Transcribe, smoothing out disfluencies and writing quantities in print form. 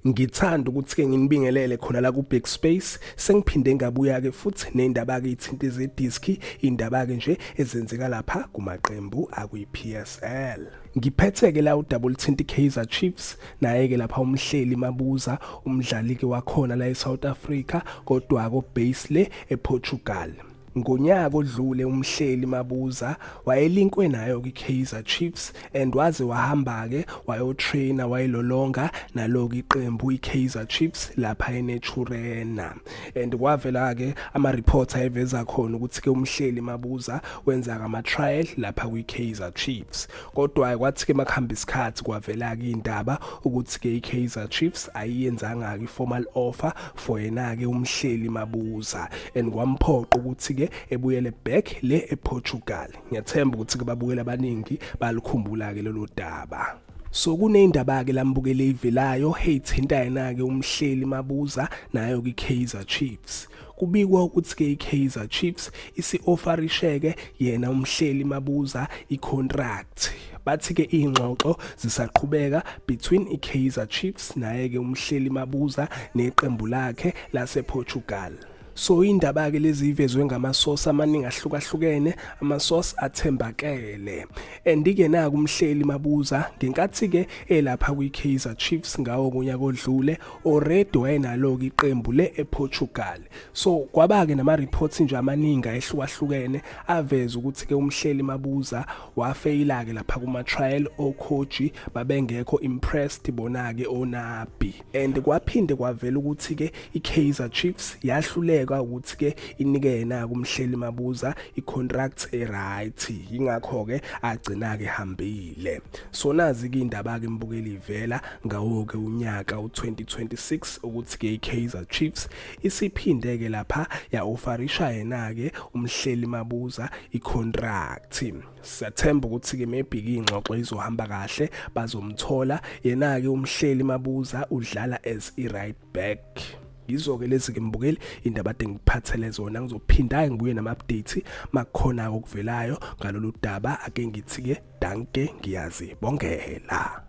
Ngithanda ukuthi-ke nginibingelele khona la ku-Big Space. Sengiphinde ngabuya-ke futhi ney'ndaba-ke ey'thinta zediski, iy'ndaba-ke nje ezenzeka lapha kumaqembu akwi-PSL. Ngiphethe-ke la udaba oluthinta i-Kaizer Chiefs, naye-ke lapha umhleli Mabuza, umdlali-ke wakhona la e-South Africa kodwa-ke obase le ePortugal. Ngonyaka odlule umhleli Mabuza wayelinkwe nayo kwi-Kaizer Chiefs and waze wahamba-ke wayotraina wayilolonga nalo iqembu i-Kaizer Chiefs lapha eNaturena. And kwavela-ke ama-reports ayeveza khona ukuthi-ke umhleli Mabuza wenza ama-trial lapha kwi-Kaizer Chiefs. Kodwa kwathi-ke makuhamba isikhathi kwavela-ke indaba ukuthi-ke i-Kaizer Chiefs ayiyenzanga-ke i-formal offer for yena-ke umhleli Mabuza and kwamphoqa ukuthi-ke ebuyele back le ePortugal. Ngiyathemba ukuthi-ke babukela abaningi balikhumbula-ke lelo daba. So kuney'ndaba-ke lambukele ivelayo ey'thinta yena-ke umhleli Mabuza nayo kwi-Kaizer Chiefs. Kubikwa ukuthi-ke i-Kaizer Chiefs isi-offerisheke yena umhleli Mabuza i-contract. Bathi-ke iy'ngxoxo zisaqhubeka between i-Kaizer Chiefs naye-ke umhleli Mabuza neqembu lakhe lasePortugal. So indaba-ke lezi ivezwe ngamasource amaningi ahlukahlukene, amasource athembakele. And-ke naku umhleli Mabuza ngenkathi-ke elapha kwi-Kaizer Chiefs ngawo kunyaka odlule already wayenalo-ke iqembu le ePortugal. So kwaba-ke nama-reports nje amaningi ahlukahlukene aveza ukuthi-ke umhleli Mabuza wafeyila-ke lapha kuma-trial okhoji babengekho impressed bona-ke oNabi. And kwaphinde kwavela ukuthi-ke i-Kaizer Chiefs yahluleka ukuthi-ke inike yena kumhleli Mabuza i-contract e-right, ingakho-ke agcina-ke hambile. So nazi-ke indaba-ke mbukeli ivela ngawo-ke unyaka u-2026 ukuthi-ke i-Kaizer Chiefs isiphinde-ke lapha ya-offerisha yena-ke umhleli Mabuza i-contract. Siyathemba ukuthi-ke maybe-ke iy'ngxoxo izohamba kahle bazomthola yena-ke umhleli Mabuza udlala as i-right back. Yizo-ke lezi-ke mbukeli indaba ade ngiphathele zona. Ngizophinda ngibuye nama-update makukhona okuvelayo ngalolu daba. Ake ngithi-ke danke, ngiyazibongela.